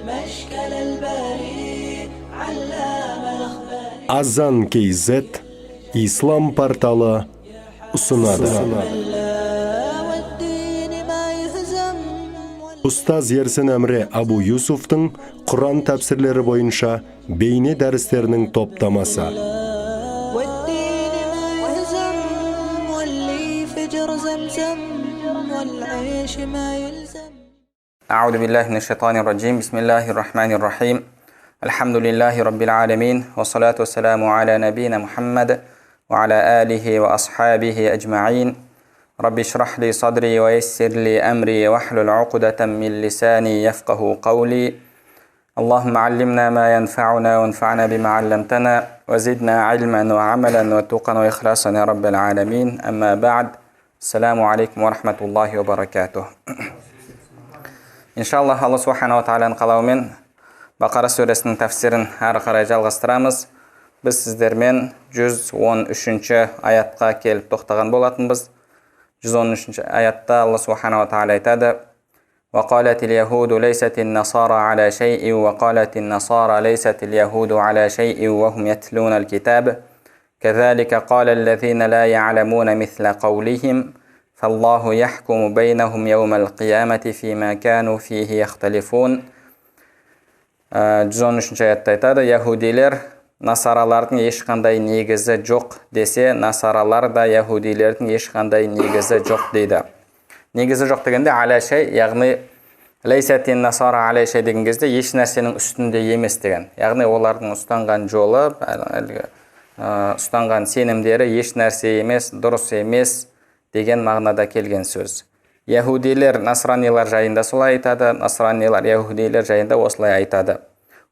مشكل البريء علام الأخبار. Azan KZ İslam portалы ұсынады. Ұстаз Ерсін Әмре Абу Юсуфтың Құран тәпсірлері бойынша бейне дәрістерінің топтамасы. أعوذ بالله من الشيطان الرجيم. بسم الله الرحمن الرحيم. الحمد لله رب العالمين والصلاة والسلام على نبينا محمد وعلى آله وأصحابه أجمعين. رب اشرح لي صدري ويسر لي أمري واحلل عقدة من لساني يفقه قولي. اللهم علمنا ما ينفعنا وانفعنا بما علمتنا وزدنا علما وعملا وتقا وإخلاصا يا رب العالمين. أما بعد. السلام عليكم ورحمة الله وبركاته. Иншаллах, Алла Субханаху ва Тағаланың қалауымен Бақара сүресінің тәфсирін әрі қарай жалғастырамыз. Біз сіздермен 113-ші аятқа келіп тоқтаған болатынбыз. 113-ші аятта Алла Субханаху ва Тағала айтады: وَقَالَتِ الْيَهُودُ لَيْسَتِ النَّصَارَى عَلَى شَيْءٍ وَقَالَتِ النَّصَارَى لَيْسَتِ الْيَهُودُ عَلى شَيْءٍ وَهُمْ يَتْلُونَ الْكِتَابَ كَذَلِكَ قَالَ الَّذِينَ لَا يَعْلَمُونَ مِثْلَ قَوْلِهِمْ فالله يحكم بينهم يوم القيامة فيما كانوا فيه يختلفون. 113-ші аятта айтады: яһудилер насаралардың ешқандай негізі жоқ десе, насаралар да яһудилердің ешқандай негізі жоқ дейді. Негізі жоқ дегенде алашай, яғни лейсатин насара алашай деген кезде еш нәрсенің үстінде емес деген. Яғни олардың ұстанған жолы, ұстанған сенімдері еш нәрсе емес, дұрыс емес деген мағынада келген сөз. Яһудилер насранилар жайында солай айтады, насранилар яһудилер жайында осылай айтады.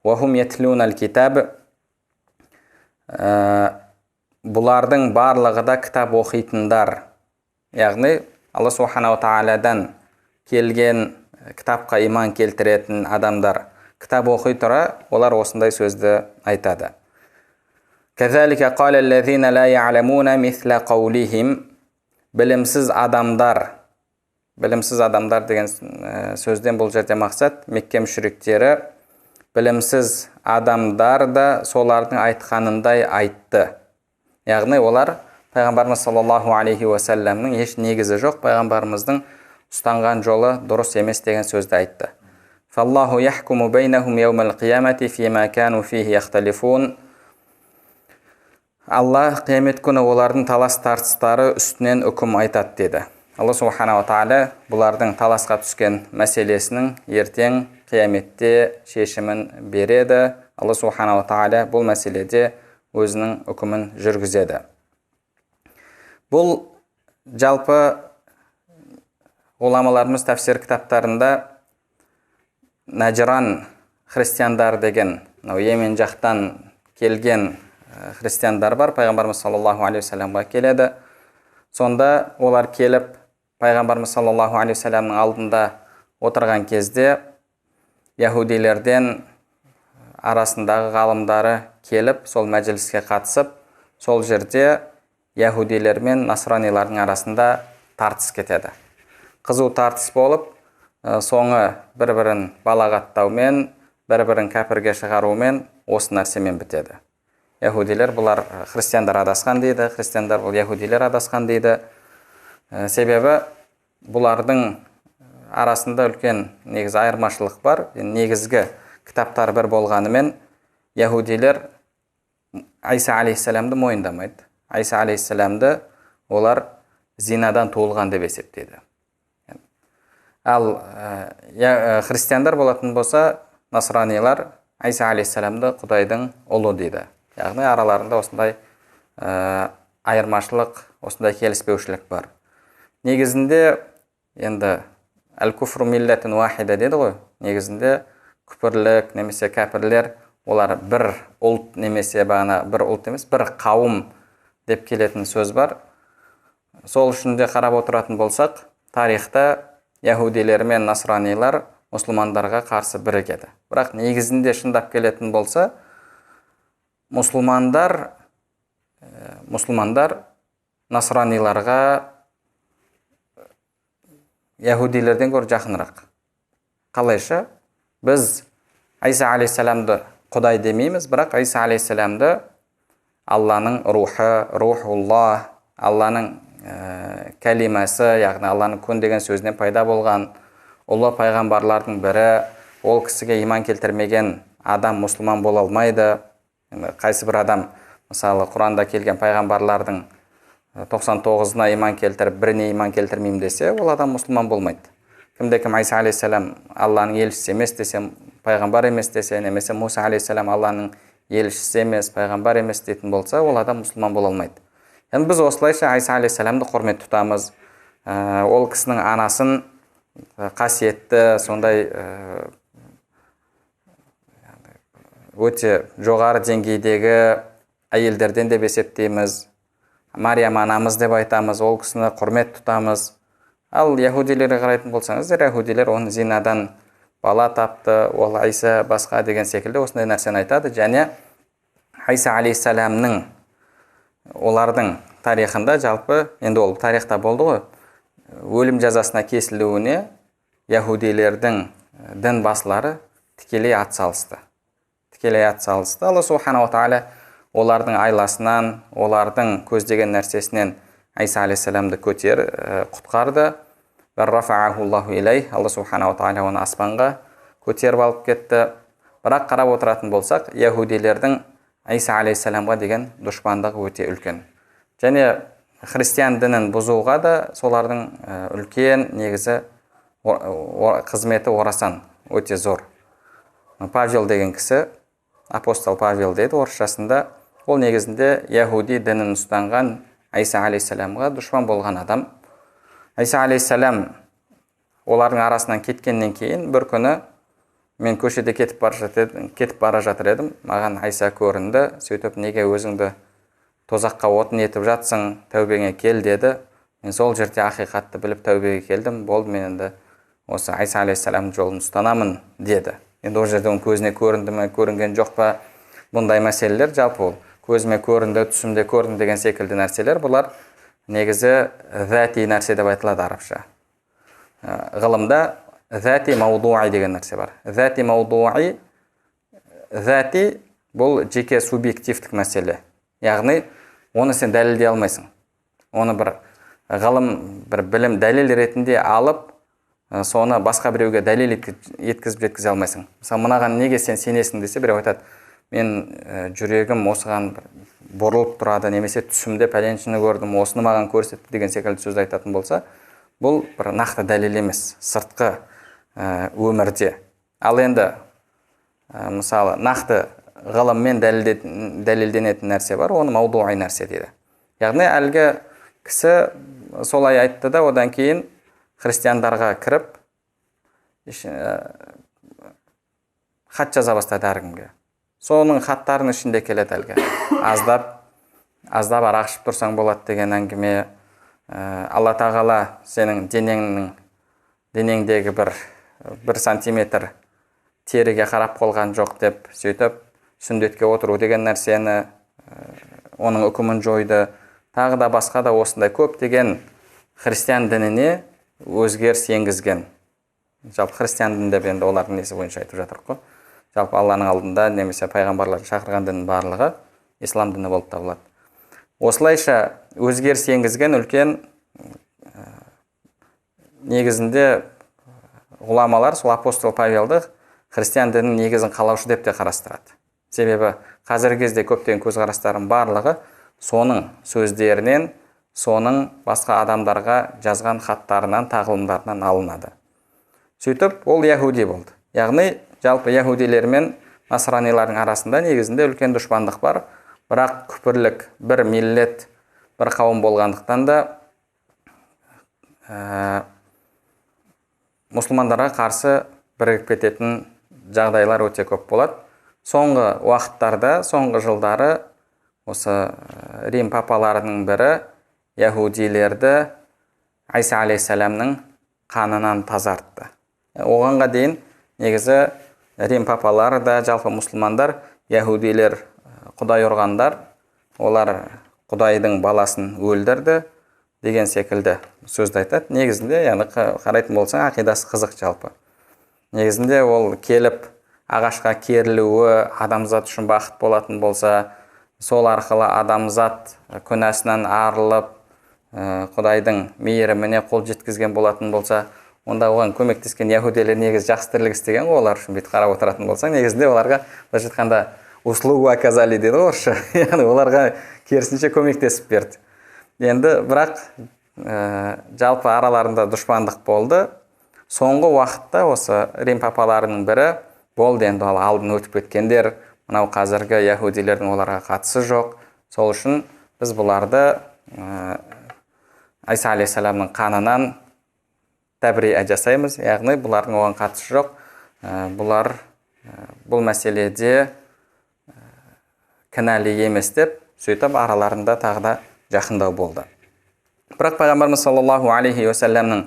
Вахум ятлунал китаб. Бұлардың барлығы да кітап оқитындар. Яғни Алла Субханаху Тағаладан келген кітапқа иман келтіретін адамдар кітап оқи тұра, олар осындай сөзді айтады. Кәзалика қала аллазина ла я'ламуна мисла қаулихим. Білімсіз адамдар деген сөзден бұл жерде мақсат Мекке мүшриктері, білімсіз адамдар да солардың айтқанындай айтты. Яғни олар пайғамбарымыз саллаллаху алейхи уассаламның еш негізі жоқ, пайғамбарымыздың ұстанған жолы дұрыс емес деген сөзді айтты. Фаллаху яхкуму бейнахум яумал қиямати фима кану фихи яхталифун. Алла қиямет күні олардың талас тартыстары үстінен үкім айтады деді. Алла Субханаху ва Тағала бұлардың таласқа түскен мәселесінің ертең қияметте шешімін береді. Алла Субханаху ва Тағала бұл мәселеде өзінің үкімін жүргізеді. Бұл жалпы ғұламаларымыз тәфсир кітаптарында Наджран христиандар деген, Йемен жақтан келген христиандар бар, пайғамбарымыз саллаллаху алейхи вассаламға келеді. Сонда олар келіп пайғамбарымыз саллаллаху алейхи вассаламның алдында отырған кезде яһудилерден арасындағы ғалымдары келіп сол мәжіліске қатысып, сол жерде яһудилер мен насранилардың арасында тартыс кетеді. Қызу тартыс болып, соңы бір-бірін балағаттаумен, бір-бірін кәпірге шығарумен осы нәрсемен бітеді. Яһудилер бұлар христиандар адасқан дейді, христиандар бұл яһудилер адасқан дейді. Себебі бұлардың арасында үлкен негізі айырмашылық бар. Негізгі кітаптар бір болғанымен яһудилер Айса алейхиссаламды мойындамайды. Айса алейхиссаламды олар зинадан туылған деп есептейді. Ал христиандар болатын болса, насранилар Айса алейхиссаламды Құдайдың ұлы дейді. Яғни араларында осындай айырмашылық, осындай келіспеушілік бар. Негізінде енді әл-күфру милләтін уахида деді ғой. Негізінде күпірлік немесе кәпірлер олар бір ұлт немесе бір ұлт емес, бір қауым деп келетін сөз бар. Сол үшін де қарап отыратын болсақ, тарихта яһудилер мен насранилар мұсылмандарға қарсы бірігеді. Бірақ негізінде шындап келетін болса, мұсылмандар насраниларға яһудилерден гөрі жақынырақ. Қалайша? Біз Айса алейхиссаламды Құдай демейміз, бірақ Айса алейхиссаламды Алланың рухы, рухулла, Алланың кәлимасы, яғни Алланың күн деген сөзінен пайда болған ұлы пайғамбарлардың бірі. Ол кісіге иман келтірмеген адам мұсылман бола алмайды. Қайсы бір адам, мысалы, Құранда келген пайғамбарлардың 99-ына иман келтіріп, біріне иман келтірмеймін десе, ол адам мұсылман болмайды. Кімде-кім Айса алейхиссалам Алланың елшісі емес десе, пайғамбар емес десе, немесе Муса алейхиссалам Алланың елшісі емес, пайғамбар емес дейтін болса, ол адам мұсылман бола алмайды. Яғни біз осылайша Айса алейхиссаламды құрмет тұтамыз. Ол кісінің анасын қасиетті, сондай өте жоғары деңгейдегі әйелдерден деп есептейміз. Мариям анамыз деп айтамыз, ол кісіні құрмет тұтамыз. Ал яһудилерге қарайтын болсаңыздар, яһудилер оны зинадан бала тапты, ол Айса басқа деген секілді осындай нәрсені айтады. Және Айса алейхиссаламның олардың тарихында, жалпы енді ол тарихта болды ғой, өлім жазасына кесілуіне яһудилердің дін басылары тікелей атсалысты. Алла субханала тағала олардың айласынан, олардың көздеген нәрсесінен Айса алейхиссаламды құтқарды. Алла субханала тағала оны аспанға көтеріп алып кетті. Бірақ қарап отыратын болсақ, яһудилердің Айса алейхиссаламға деген дұшпандығы өте үлкен. Және христиан дінін бұзуға да солардың үлкен негізі қызметі орасан өте зор. Павел деген кісі, апостол Павел дейді орысшасында, ол негізінде яһуди дінін ұстанған Айса алейхиссаламға дұшпан болған адам. Айса алейхиссалам олардың арасынан кеткеннен кейін бір күні мен көшеде кетіп бара жатыр едім. Маған Айса көрінді. Сөйтіп, неге өзіңді тозаққа отын етіп жатсың, тәубеңе кел деді. Мен сол жерде ақиқатты біліп тәубеге келдім. Болды, мен енді осы Айса алейхиссаламның жолын ұстанамын деді. Енді ол жерде оның көзіне көрінді ме, көрінген жоқ па, бұндай мәселелер жалпы ол. Көзіме көрінді, түсімде көрінді деген секілді нәрселер, бұлар негізі зәти нәрсе деп айтылады арабша. Ғылымда зәти маудуи деген нәрсе бар. Зәти маудуи, зәти бұл жеке субъективтік мәселе. Яғни, оны сен дәлелдей алмайсың. Оны бір ғылым, бір білім дәлел ретінде алып, соны басқа біреуге дәлел еткізіп жеткізе алмайсың. Мысалы, мынаған неге сен сенесің десе, біреу айтады, мен жүрегім осыған бұрылып тұрады, немесе түсімде пәленшіні көрдім, осыны маған көрсетті деген секілді сөз айтатын болса, бұл бір нақты дәлел емес, сыртқы өмірде. Ал енді, мысалы, нақты ғылыммен дәлелденетін нәрсе бар, оны маудуи нәрсе дейді. Яғни, әлгі кісі солай айтты да, одан кейін христиандарға кіріп, хат жаза бастады әркімге. Соның хаттарының ішінде келеді әлгі. Аздап арақ ішіп тұрсаң болады деген әңгіме. Алла тағала сенің денеңдегі бір сантиметр теріге қарап қолған жоқ деп, сөйтіп, сүндетке отыру деген нәрсені, оның үкімін жойды. Тағы да басқа да осындай көп деген христиан дініне өзгеріс енгізген. Жалпы христиан дінінде енді олардың несі бойынша айтып жатыр қой. Жалпы Алланың алдында немесе пайғамбарлар шақырған діннің барлығы ислам діні болып табылады. Осылайша өзгеріс енгізген үлкен негізінде ғұламалар сол апостол Павелді христиан дінінің негізін қалаушы деп те қарастырады. Себебі қазіргі кезде көптеген көзқарастардың барлығы соның сөздерінен, соның басқа адамдарға жазған хаттарынан, тағылымдарынан алынады. Сөйтіп, ол яһуди болды. Яғни, жалпы яһудилер мен насранилардың арасында негізінде үлкен дұшпандық бар. Бірақ күпірлік бір миллет, бір қауым болғандықтан да мұсылмандарға қарсы бірігіп кететін жағдайлар өте көп болады. Соңғы уақыттарда, соңғы жылдары осы Рим папаларының бірі яһудилерді Айса алейхиссаламның қанынан тазартты. Оғанға дейін негізі Рим папалары да, жалпы мұсылмандар, яһудилер құдай ұрғандар, олар құдайдың баласын өлдірді деген секілді сөзді айтады. Негізінде, яғни қарайтын болсаң, ақидасы қызық жалпы. Негізінде ол келіп ағашқа керілуі адамзат үшін бақыт болатын болса, сол арқылы адамзат күнәсінен арылып, Құдайдың мейіріміне қол жеткізген болатын болса, онда оған көмектескен яһудилер негізі жақсы тірлік істеген ғой. Олар үшін бүйтіп қарап отыратын болсаң, негізінде оларға былайша айтқанда услугу оказали дейді ғой орысша. Яғни оларға керісінше көмектесіп берді. Енді бірақ жалпы араларында дұшпандық болды. Соңғы уақытта осы Рим папаларының бірі болды, енді ол алдын өтіп кеткендер, мынау қазіргі яһудилердің оларға қатысы жоқ. Сол үшін біз бұларды Айса алейхиссаламның қанынан тәбриа жасаймыз, яғни бұлардың оған қатысы жоқ. Бұлар бұл мәселеде кінәлі емес деп, сөйтіп араларында тағы да жақындау болды. Бірақ пайғамбарымыз саллаллаху алейхи уассаламның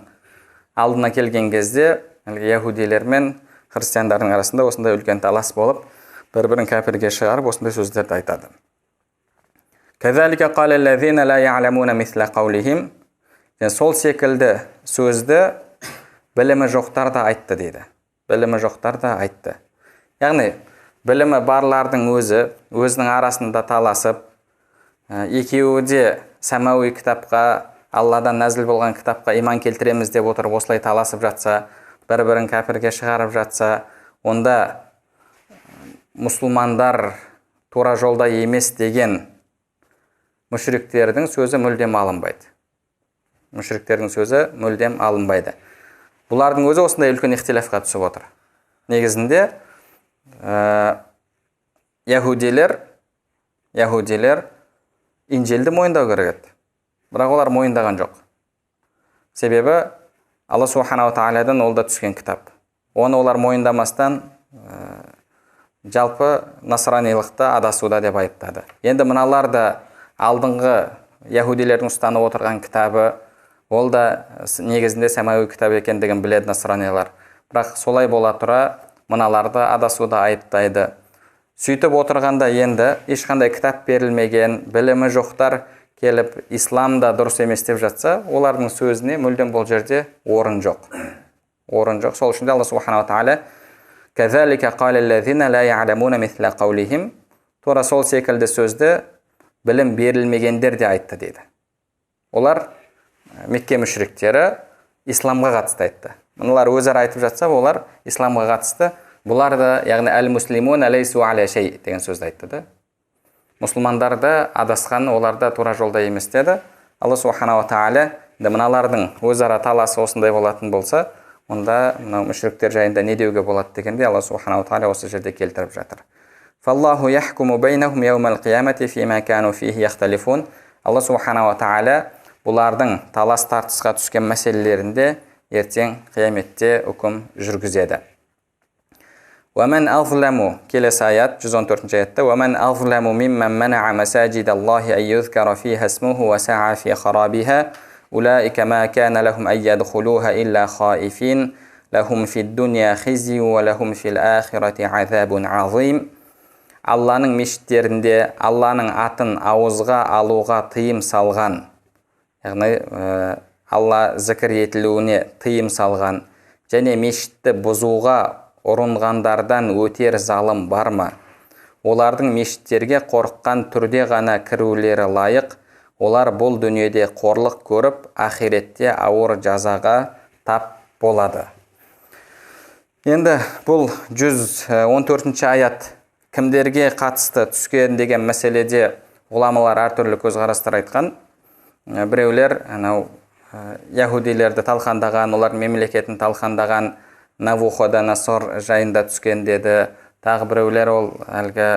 алдына келген кезде яһудилер мен христиандардың арасында осындай үлкен талас болып, бір-бірін кәпірге шығарып осындай сөздерді айтады. Кәзалика қалаллазина ла я'ламуна мисла қаулихим. Сол секілді сөзді білімі жоқтар да айтты дейді. Білімі жоқтар да айтты. Яғни білімі барлардың өзінің арасында таласып, екеуі де сәмауи кітапқа, Алладан нәзіл болған кітапқа иман келтіреміз деп отырып осылай таласып жатса, бір-бірін кәпірге шығарып жатса, онда мұсылмандар тура жолда емес деген мүшриктердің сөзі мүлдем алынбайды. Мүшриктердің сөзі мүлдем алынбайды. Бұлардың өзі осындай үлкен ихтилафқа түсіп отыр. Негізінде яһудилер Инжилді мойындау керек еді. Бірақ олар мойындаған жоқ. Себебі Алла субханаху тағаладан ол да түскен кітап. Оны олар мойындамастан жалпы насранилықты адасуда деп айыптады. Енді мыналар да алдыңғы яһудилердің ұстанып отырған кітабы, ол да негізінде сәмауи кітап екендігін біледі насранилар. Бірақ солай бола тұра мыналарды адасуда айыптайды. Сөйтіп отырғанда енді ешқандай кітап берілмеген, білімі жоқтар келіп исламда дұрыс емес деп жатса, олардың сөзіне мүлдем бұл жерде орын жоқ. Орын жоқ. Сол үшін де Алла субханаху тағала «Кәзалика қалаллазина ла я'ламуна мисла қаулихим». Тура сол секілді сөзді білім берілмегендер де айтты дейді. Олар Мекке мүшриктері исламға қатысты айтты. Мұнылар өзара айтып жатса, олар исламға қатысты. Бұлар да, яғни әл-муслимун алейсу аля шей деген сөзді айтты да. Мұсылмандар да адасқан, олар да тура жолда емес деді. Алла субханаху тағала мыналардың өзара таласы осындай болатын болса, онда мынау мүшриктер жайында не деуге болады дегенде Алла субханаху тағала осы жерде келтіріп жатыр. Фаллаху яхкуму байнахум яумал қиямати фима кану фихи яхталифун. Алла субханаху тағала бұлардың талас тартысқа түскен мәселелерінде ертең қияметте үкім жүргізеді. وَمَنْ أَظْلَمُ келесі аят 114 аятта وَمَنْ أَظْلَمُ مِمَّنْ مَنَعَ مَسَاجِدَ اللَّهِ أَنْ يُذْكَرَ فِيهَا اسْمُهُ وَسَعَى فِي خَرَابِهَا أُولَئِكَ مَا كَانَ لَهُمْ أَنْ يَدْخُلُوهَا إِلَّا خَائِفِينَ لَهُمْ فِي الدُّنْيَا خِزْيٌ وَلَهُمْ فِي الْآخِرَةِ عَذَابٌ عَظِيمٌ. Алланың мешіттерінде Алланың атын ауызға алуға тыйым салған, яғни Алла зікір етілуіне тыйым салған, және мешітті бұзуға ұрынғандардан өтер залым бар ма? Олардың мешіттерге қорыққан түрде ғана кірулері лайық. Олар бұл дүниеде қорлық көріп, ахиретте ауыр жазаға тап болады. Енді бұл 114 аят кімдерге қатысты түскен деген мәселеде ғұламалар әртүрлі көзқарастар айтқан. Біреулер яһудилерді талқандаған, олар мемлекетін талқандаған, Навуходоносор жайында түскен деді. Тағы біреулер ол әлгі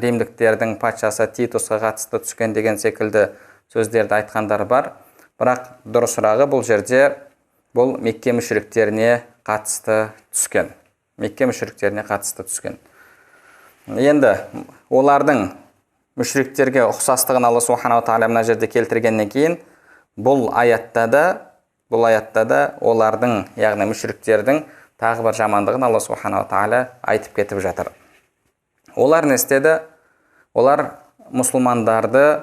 римдіктердің патшасы Титусқа қатысты түскен деген секілді сөздерді айтқандар бар. Бірақ дұрысырағы бұл жерде бұл Мекке мүшриктеріне қатысты түскен. Мекке мүшриктеріне қатысты түскен. Енді олардың мүшриктерге ұқсастығын Алла субханаху тағала мына жерде келтіргеннен кейін бұл аятта да олардың, яғни мүшриктердің тағы бір жамандығын Алла субханаху тағала айтып кетіп жатыр. Олар не істеді? Олар мұсылмандарды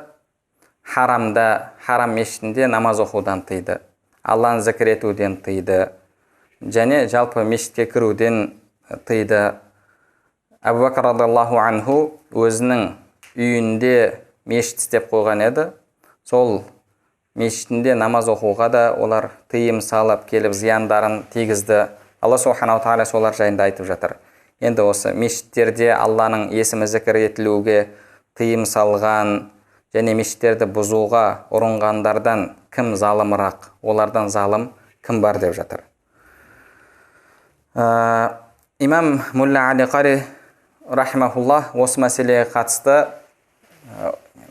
харам мешітінде намаз оқудан тыйды, Алланы зікір етуден тыйды, және жалпы мешітке кіруден тыйды. Абу Бакр радиаллаху анху өзінің үйінде мешіт істеп қойған еді. Сол мешітінде намаз оқуға да олар тыйым салып келіп зияндарын тигізді. Алла субханаху тағала солар жайында айтып жатыр. Енді осы мешіттерде Алланың есімі зікір етілуге тыйым салған және мешіттерді бұзуға ұрынғандардан кім залымырақ, олардан залым кім бар деп жатыр. Имам Мулла Али Қари рахимахуллах осы мәселеге қатысты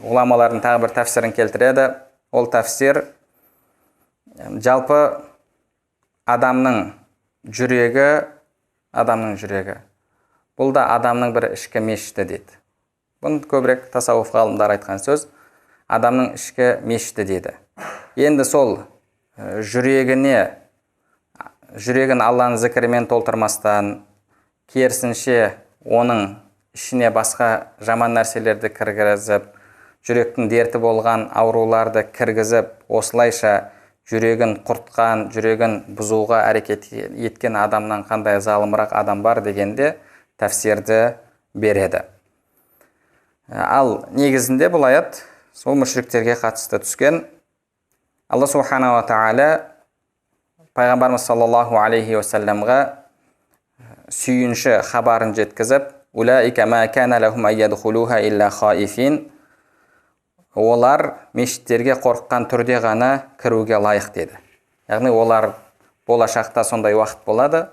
ғұламалардың тағы бір тәфсірін келтіреді. Ол тәфсір жалпы адамның жүрегі, бұл да адамның бір ішкі мешіті дейді. Бұны көбірек тасауф ғалымдар айтқан сөз, адамның ішкі мешіті дейді. Енді сол жүрегін Алланың зікірімен толтырмастан, керісінше оның ішіне басқа жаман нәрселерді кіргізіп, жүректің дерті болған ауруларды кіргізіп, осылайша жүрегін құртқан, жүрегін бұзуға әрекет еткен адамнан қандай залымырақ адам бар дегенде тәфсирді береді. Ал негізінде бұл аят сол мүшриктерге қатысты түскен. Алла субханаху ва тағала пайғамбарымыз саллаллаху алейхи уассаламға сүйінші хабарын жеткізіп, улаика ма кана лахум айядхулуха илля хаифин, олар мешіттерге қорыққан түрде ғана кіруге лайық деді. Яғни олар болашақта сондай уақыт болады,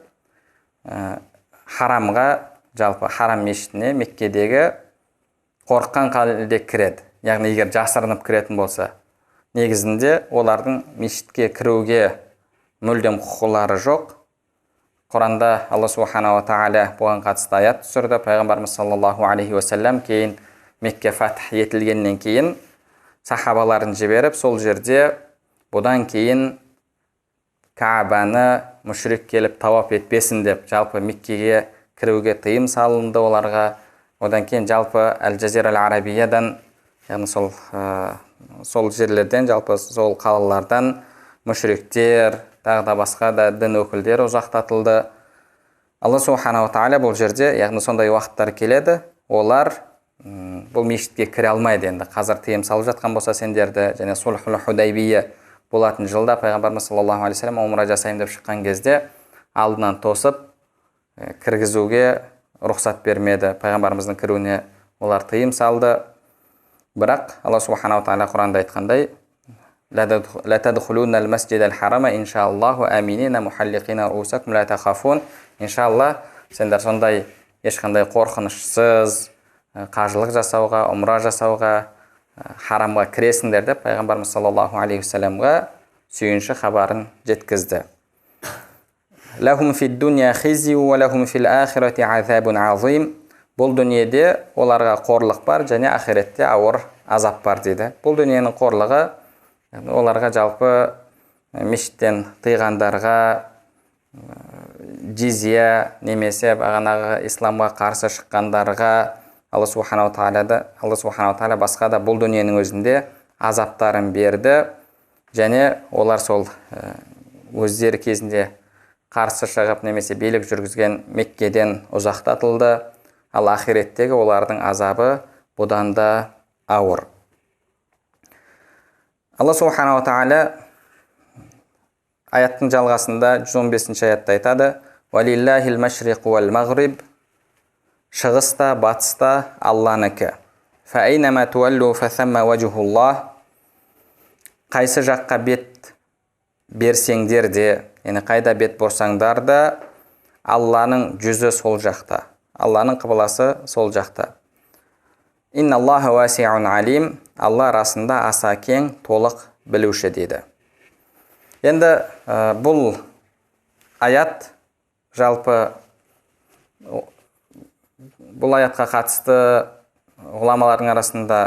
харамға, жалпы харам мешітіне, Меккедегі қорыққан халде кіреді. Яғни егер жасырынып кіретін болса, негізінде олардың мешітке кіруге мүлдем құқылары жоқ. Құранда Алла субханаху ва тағала бұған қатысты аят түсірді. Пайғамбарымыз саллаллаху алейхи уассалам кейін Мекке фатх етілгеннен кейін сахабаларын жіберіп, сол жерде бұдан кейін Каабаны мүшрик келіп тауап етпесін деп, жалпы Меккеге кіруге тыйым салынды оларға. Одан кейін жалпы Әл-Жазира Әл-Арабиядан, яғни сол жерлерден, жалпы сол қалалардан мүшриктер, тағы да басқа да дін өкілдері ұзақтатылды. Алла субханаху ва тағала бұл жерде, яғни сондай уақыттар келеді, олар бұл мешітке кіре алмайды. Енді қазір тыйым салып жатқан болса сендерді, және Сулхул Худайбия болатын жылда пайғамбарымыз саллаллаху алейхи вассалам умра жасаймын деп шыққан кезде алдынан тосып кіргізуге рұқсат бермеді. Пайғамбарымыздың кіруіне олар тыйым салды. Бірақ Алла субханаху ва тағала Құранда айтқандай: لا تدخلون المسجد الحرام إن شاء الله آمنين محلقين رؤوسكم لا تخافون. Иншалла, сендер сондай ешқандай қорқынышсыз қажылық жасауға, умра жасауға, харамға кіресіңдер деп пайғамбарымыз саллаллаху алейхи вассаламға сүйінші хабарын жеткізді. Лахум фид дуния хизю ва лахум фил ахирати азабун азим. Бұл дүниеде оларға қорлық бар, және ахиретте ауыр азап бар дейді. Бұл дүниенің қорлығы оларға жалпы мешіттен тыйғандарға, жизия немесе бағанағы исламға қарсы шыққандарға Алла субханаху тағала басқа да бұл дүниенің өзінде азаптарын берді, және олар сол өздері кезінде қарсы шығып немесе билік жүргізген Меккеден ұзақтатылды. Ал ахиреттегі олардың азабы бұдан да ауыр. Алла субханаху тағала аяттың жалғасында 115-ші аятта айтады: «Валиллахил машриқ вал мағриб». Шығыста, батыста Алланыкі. «Фаайнама туаллу фасамма вajhullah». Қайсы жаққа бет берсеңдер де, яғни қайда бет бұрсаңдар да, Алланың жүзі сол жақта, Алланың қыбыласы сол жақта. «Инналлаха васиун алим». Алла расында аса кең, толық білуші дейді. Енді бұл аят жалпы бұл аятқа қатысты ғұламалардың арасында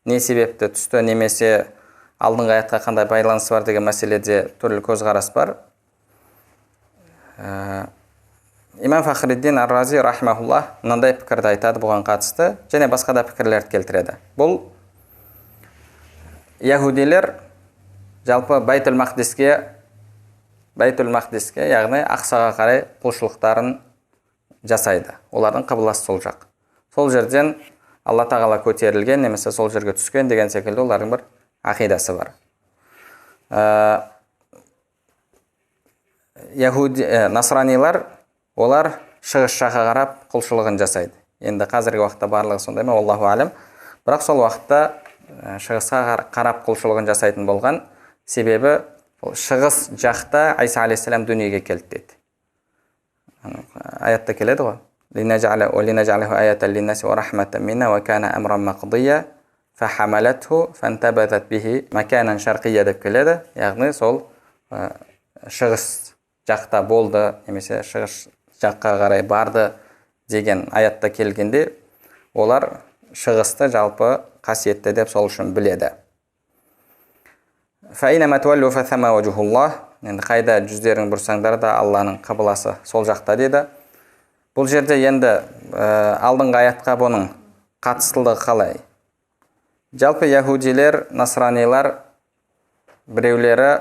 не себепті түсті, немесе алдыңғы аятқа қандай байланысы бар деген мәселеде түрлі көзқарас бар. Имам Фахриддин Ар-Рази рахимахуллах мынандай пікірді айтады бұған қатысты, және басқа да пікірлерді келтіреді. Бұл яһудилер жалпы Байтул Мақдиске, яғни Ақсаға қарай құлшылықтарын жасайды. Олардың қыбласы сол жақ. Сол жерден Алла тағала көтерілген немесе сол жерге түскен деген секілді олардың бір ақидасы бар. Насранилар олар шығыс жаққа қарап құлшылығын жасайды. Енді қазіргі уақытта барлығы сондай ма, Аллаху алем. Бірақ сол уақытта шығысқа қарап құлшылығын жасайтын болған себебі шығыс жақта Айса алейхиссалам дүниеге келді дейді. Аятта келеді ғой. لِنَجْعَلَهُ آيَةً لِلنَّاسِ وَرَحْمَةً مِنَّا وَكَانَ أَمْرًا مَقْضِيًّا فَحَمَلَتْهُ فَانْتَبَذَتْ بِهِ مَكَانًا شَرْقِيًّا деп келеді. Яғни сол шығыс жақта болды немесе шығыс жаққа қарай барды деген аятта келгенде олар шығысты жалпы қасиетті деп сол үшін біледі. فَإِنَّمَا تُوَلُّوا فَثَمَّ وَجْهُ اللَّهِ енді қайда жүздерің бұрсаңдар да Алланың қыбласы сол жақта деді. Бұл жерде енді алдыңғы аятқа бұның қатыстылығы қалай? Жалпы яһудилер, насранилар біреулері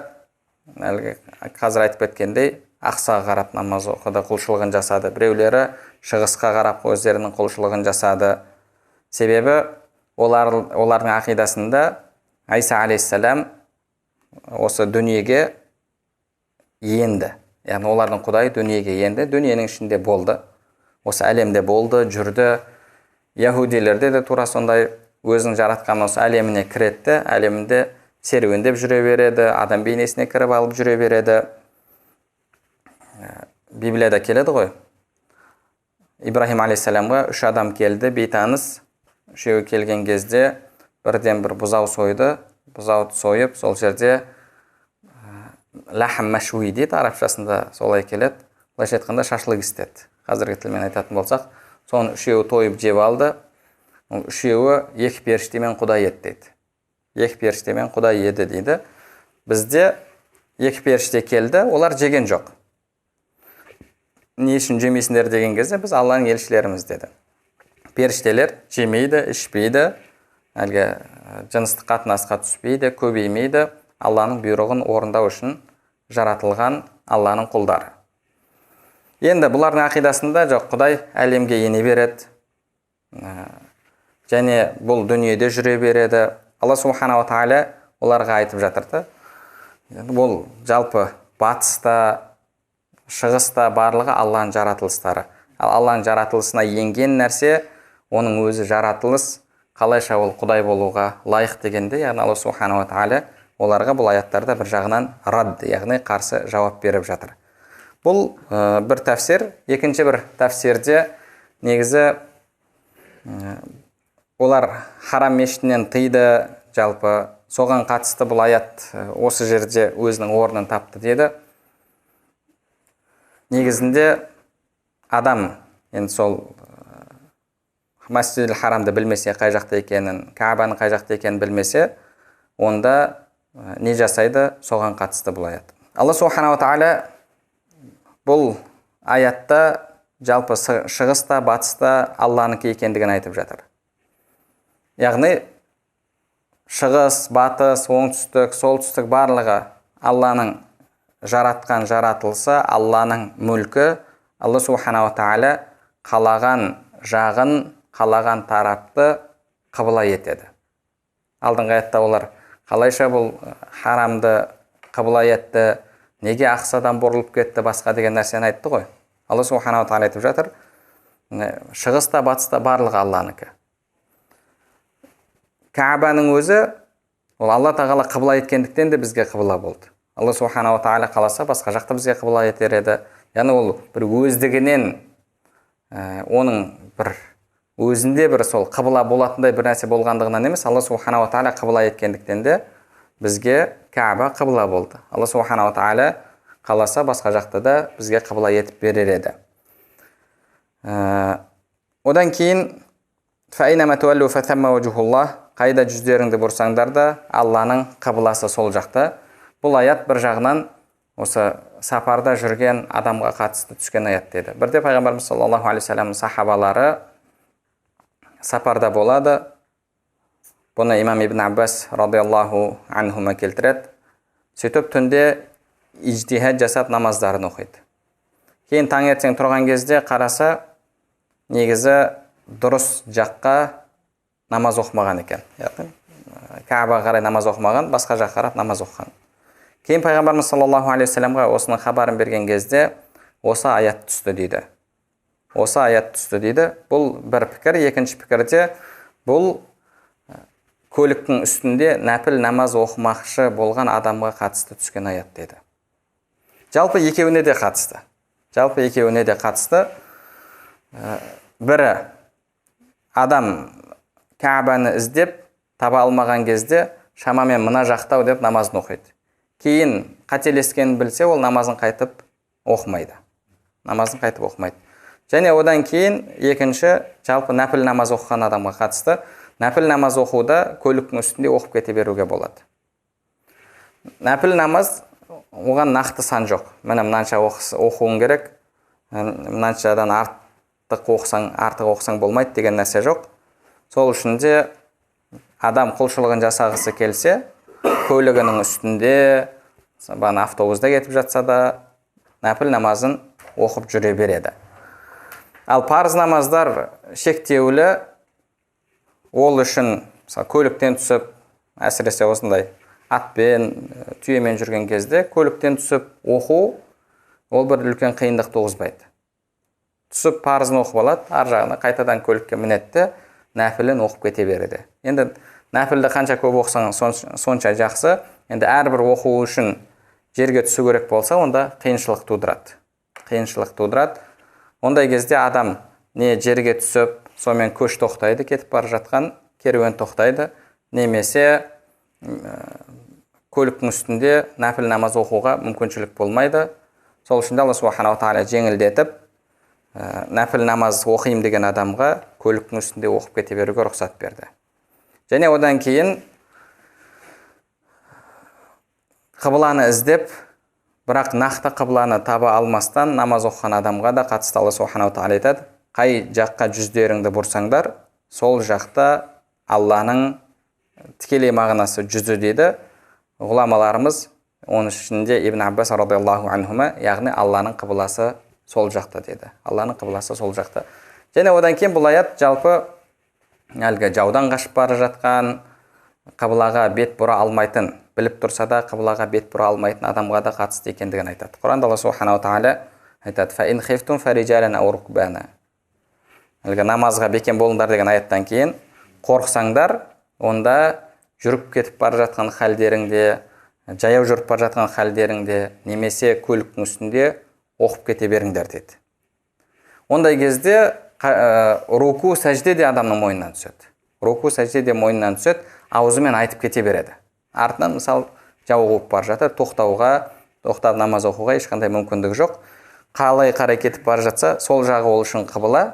қазір айтып кеткендей ақсаға қарап намаз оқыды, құлшылығын жасады. Біреулері шығысқа қарап өздерінің құлшылығын жасады. Себебі олардың ақидасында Айса алейхиссалам осы дүниеге енді. Яғни олардың Құдай дүниеге енді, дүниенің ішінде болды. Осы әлемде болды, жүрді. Яһудилерде де тура сондай өзінің жаратқан осы әлеміне кіретті, әлемінде серуендеп жүре береді, адам бейнесіне кіріп алып жүре береді. Библияда келеді ғой. Ибрахим алейхиссаламға 3 адам келді, бейтаныс. Үшеуі келген кезде бірден бір бұзау сойды, бұзауды сойып, сол жерде лахм машуи дейді, арабшасында солай келеді. Былайша айтқанда шашлык істеді. Қазіргі тілмен айтатын болсақ, соны үшеуі тойып жеп алды. Үшеуі екі періштемен Құдай еді дейді. Екі періштемен Құдай еді дейді. Бізде екі періште келді, олар жеген жоқ. Не үшін жемейсіңдер деген кезде біз Алланың елшілеріміз деді. Періштелер жемейді, ішпейді, әлгі жыныстық қатынасқа түспейді, көбеймейді. Алланың бұйрығын орындау үшін жаратылған Алланың құлдары. Енді бұлардың ақидасында жоқ, Құдай әлемге ене береді, және бұл дүниеде жүре береді. Алла субханала тағала оларға айтып жатырды. Бұл жалпы батыста, шығыста барлығы Алланың жаратылыстары. Ал Алланың жаратылысына енген нәрсе, оның өзі жаратылыс, қалайша ол Құдай болуға лайық дегенде, яғни Алла субханала тағала оларға бұл аяттарда бір жағынан рад, яғни қарсы жауап беріп жатыр. Бұл бір тәфсир. Екінші бір тәфсирде негізі олар харам мешітінен тыйды, жалпы соған қатысты бұл аят осы жерде өзінің орнын тапты деді. Негізінде адам енді сол Масжидил Харамды білмесе, қай жақта екенін, Каабаның қай жақта екенін білмесе, онда не жасайды, соған қатысты бұл аят. Алла субханала тағала бұл аятта жалпы шығыста, батыста Алланыкі екендігін айтып жатыр. Яғни шығыс, батыс, оңтүстік, солтүстік барлығы Алланың жаратқан жаратылысы, Алланың мүлкі. Алла субханала тағала қалаған жағын, қалаған тарапты қыбла етеді. Алдыңғы аятта олар қалайша бұл харамды қыбла етті, неге ақсадан бұрылып кетті, басқа деген нәрсені айтты ғой. Алла субханала тағала айтып жатыр, шығыста, батыста барлығы Алланыкі. Каабаның өзі, ол Алла тағала қыбла еткендіктен де бізге қыбла болды. Алла субханала тағала қаласа басқа жақта бізге қыбла етер еді. Яғни ол бір өздігінен, оның бір өзінде бір сол қыбла болатындай бір нәрсе болғандығынан емес, Алла субханала тағала қыбла еткендіктен де бізге Кааба қыбла болды. Алла субханала тағала қаласа басқа жақта да бізге қыбла етіп берер еді. Одан кейін فَأَيْنَمَا تُوَلُّوا فَثَمَّ وَجْهُ اللَّهِ қайда жүздеріңді бұрсаңдар да Алланың қыбласы сол жақта. Бұл аят бір жағынан осы сапарда жүрген адамға қатысты түскен аят деді. Бірде пайғамбарымыз саллаллаху алейхи вассаламның сахабалары сапарда болады. Бұны имам Ибн Аббас радиаллаху анхума келтіреді. Сөйтіп түнде иджтихад жасап намаздарын оқиды. Кейін таңертең тұрған кезде қараса, негізі дұрыс жаққа намаз оқымаған екен. Кәбаға қарай намаз оқымаған, басқа жаққа қарап намаз оқыған. Кейін пайғамбарымыз саллаллаху алейхи вассаламға осының хабарын берген кезде осы аят түсті дейді. Осы аят түсті дейді. Бұл бір пікір. Екінші пікірде бұл көліктің үстінде нәпіл намаз оқымақшы болған адамға қатысты түскен аят деді. Жалпы екеуіне де қатысты. Бірі адам Кәбаны іздеп таба алмаған кезде шамамен мына жақтау деп намазын оқиды. Кейін қателескенін білсе, ол намазын қайтып оқымайды. Және одан кейін екінші жалпы нәпіл намаз оқыған адамға қатысты. Нәпіл намаз оқуда көліктің үстінде оқып кете беруге болады. Нәпіл намаз оған нақты сан жоқ. Міне мынанша оқуың керек, мынаншадан артық оқысаң болмайды деген нәрсе жоқ. Сол үшін де адам құлшылығын жасағысы келсе, көлігінің үстінде, автобуста кетіп жатса да, нәпіл намазын оқып жүре береді. Ал парыз намаздар шектеулі, ол үшін көліктен түсіп, әсіресе осындай атпен, түйемен жүрген кезде көліктен түсіп оқу, ол бір үлкен қиындық туғызбайды. Түсіп парызын оқып алады, ар жағына қайтадан көлікке мінетті, нәпілін оқып кете береді. Енді нәпілді қанша көп оқысаң сонша жақсы. Енді әрбір оқу үшін жерге түсу керек болса, онда қиыншылық тудырады. Ондай кезде адам не жерге түсіп, сонымен көш тоқтайды, кетіп бара жатқан керуен тоқтайды, немесе көліктің үстінде нәпіл намаз оқуға мүмкіншілік болмайды. Сол үшін Алла субханаху тағала жеңілдетіп, нәпіл намаз оқимын деген адамға көліктің үстінде оқып кете беруге рұқсат берді. Және одан кейін қыбланы іздеп, бірақ нақты қыбланы таба алмастан намаз оқыған адамға да қатысты Алла субханаху тағала айтады: қай жаққа жүздеріңді бұрсаңдар, сол жақта Алланың тікелей мағынасы жүзі дейді. Ғұламаларымыз оның ішінде Ибн Аббас радиаллаху анхума, яғни Алланың қыбласы сол жақта деді. Және одан кейін бұл аят жалпы әлгі жаудан қашып бара жатқан, қыблаға бет бұра алмайтын, біліп тұрса да қыблаға бет бұра алмайтын адамға да қатысты екендігін айтады. Құранда Алла субханаху тағала айтады: «Фа ин хифтум фарижалан ау рукбана». Әлгі намазға бекем болыңдар деген аяттан кейін қорықсаңдар, онда жүріп кетіп бара жатқан халдеріңде, жаяу жүріп бара жатқан халдеріңде, немесе көліктің үстінде оқып кете беріңдер деді. Ондай кезде руку сәжде де адамның мойнынан түседі. Аузымен айтып кете береді. Артынан мысалы жау қуып бара жатыр, тоқтап намаз оқуға ешқандай мүмкіндік жоқ. Қалай қарай кетіп бара жатса, сол жағы ол үшін қыбла,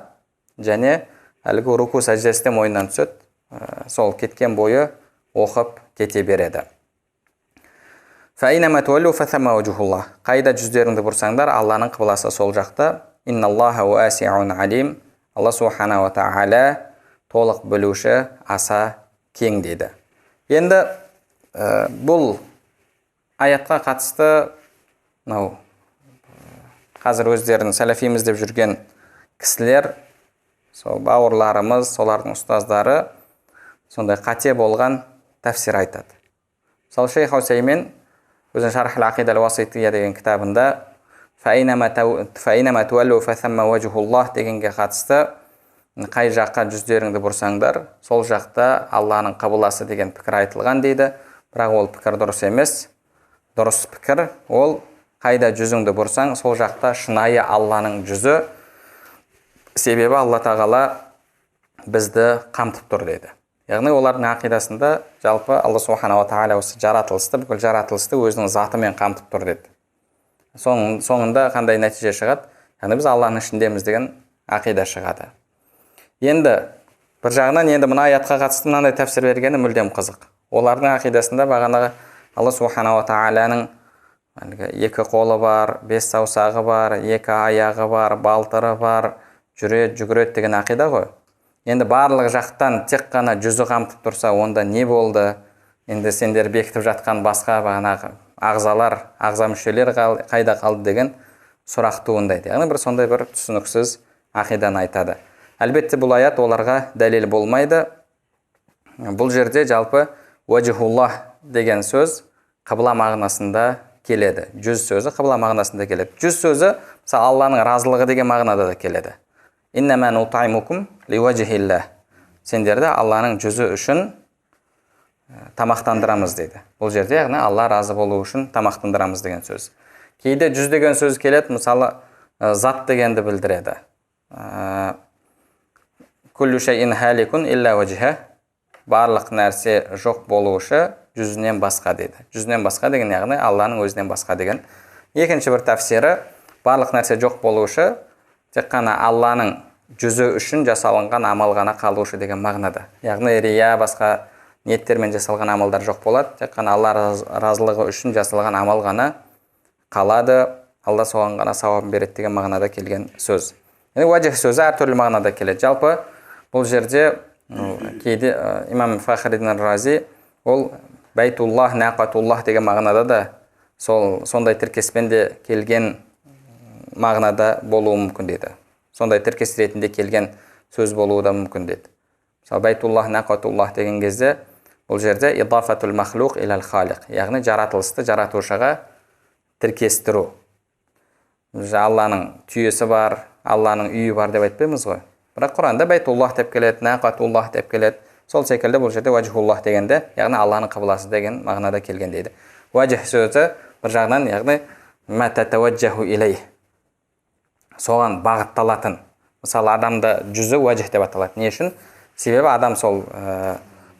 және әлгі руку сәждесі де мойнынан түседі. Сол кеткен бойы оқып кете береді. Фаинама туаллу фасамма важхуллах. Қайда жүздеріңді бұрсаңдар, Алланың қыбласы сол жақта. Инналлаха уасиун алим. Алла субханаху тағала толық білуші, аса кең дейді. Енді бұл аятқа қатысты қазір өздерін сәләфиміз деп жүрген кісілер, сол бауырларымыз, солардың ұстаздары сондай қате болған тәфсир айтады. Мысалы Шейх Усаймин өзінің Шарх ал-Ақида ал-Уасития деген кітабында «Фаинама туаллу фасамма важхуллах» дегенге қатысты қай жаққа жүздеріңді бұрсаңдар, сол жақта Алланың қыбласы деген пікір айтылған дейді. Бірақ ол пікір дұрыс емес. Дұрыс пікір ол қайда жүзіңді бұрсаң, сол жақта шынайы Алланың жүзі. Себебі Алла тағала бізді қамтып тұр дейді. Яғни олардың ақидасында жалпы Алла субханаху тағала осы бүкіл жаратылысты өзінің затымен қамтып тұр деді. Соңында қандай нәтиже шығады? Яғни біз Алланың ішіндеміз деген ақида шығады. Енді бір жағынан мына аятқа қатысты мынандай тәфсір бергені мүлдем қызық. Олардың ақидасында бағанағы Алла субханаху тағаланың екі қолы бар, 5 саусағы бар, 2 аяғы бар, балтыры бар, жүгіреді деген ақида ғой. Енді барлық жақтан тек қана жүзі қамтып тұрса, онда не болды? Енді сендер бекітіп жатқан басқа бағанағы ағза мүшелер қайда қалды деген сұрақ туындайды. Яғни сондай бір түсініксіз ақиданы айтады. Әлбетте бұл аят оларға дәлел болмайды. Бұл жерде жалпы уәжихуллах деген сөз қыбла мағынасында келеді. Жүз сөзі қыбла мағынасында келеді. Жүз сөзі мысалы Алланың разылығы деген мағынада да келеді. Иннама нутаймукум ливажихиллах. Сендерді Алланың жүзі үшін тамақтандырамыз дейді. Бұл жерде яғни Алла разы болу үшін тамақтандырамыз деген сөз. Кейде жүз деген сөз келеді, мысалы зат дегенді білдіреді. Күллу шайин халикун илля вajha. Барлық нәрсе жоқ болушы жүзінен басқа дейді. Жүзінен басқа деген яғни Алланың өзінен басқа деген. Екінші бір тәфсирі, барлық нәрсе жоқ болушы тек қана Алланың жүзі үшін жасалынған амал ғана қалушы деген мағынада. Яғни рия, басқа ниеттермен жасалған амалдар жоқ болады. Тек қана Алла разылығы үшін жасалған амал ғана қалады. Алла соған ғана сауабын береді деген мағынада келген сөз. Уәжих сөзі әртүрлі мағынада келеді. Жалпы бұл жерде кейде имам Фахриддин Рази ол байтуллах, нақатуллах деген мағынада да сондай тіркеспен де келген мағынада болуы мүмкін дейді. Сондай тіркес ретінде келген сөз болуы да мүмкін дейді. Мысалы байтуллах, нақатуллах деген кезде бұл жерде идафатул махлуқ илал халиқ, яғни жаратылысты жаратушыға тіркестіру. Алланың түйесі бар, Алланың үйі бар деп айтпаймыз ғой. Бірақ Құранда байтуллах деп келеді, нақатуллах деп келеді. Сол секілді бұл жерде уәжихуллах дегенде, яғни Алланың қыбласы деген мағынада келген дейді. Уәжих сөзі бір жағынан, яғни ма татаваджаху илейх, соған бағытталатын. Мысалы адамды жүзі уәжих деп аталады. Не үшін? Себебі адам сол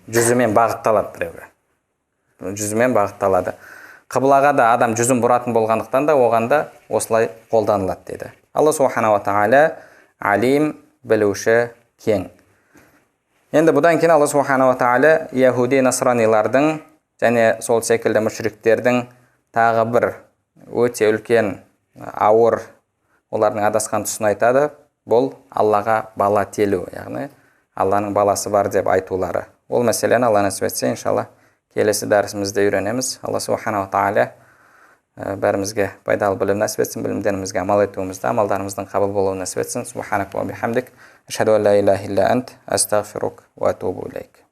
жүзімен бағытталады біреуге. Жүзімен бағытталады. Қыблаға да адам жүзін бұратын болғандықтан да оған да осылай қолданылады деді. Алла субхана ва тағала алим, білуші, кең. Енді бұдан кейін Алла субхана ва тағала яһуди насранилардың және сол секілді мүшриктердің тағы бір өте үлкен ауыр олардың адасқан тұсын айтады. Бұл Аллаға бала телу, яғни Алланың баласы бар деп айтулары. Ол мәселені Алла нәсіп етсе, иншалла келесі дәрісімізде үйренеміз. Алла субхана ва тағала бәрімізге пайдалы білім нәсіп етсін, білімдерімізге амал етуімізді, амалдарымыздың қабыл болуын нәсіп етсін. Субханак ва бихамдик, ашхаду ан ла илаха илля ант, астағфирук ва атубу илейк.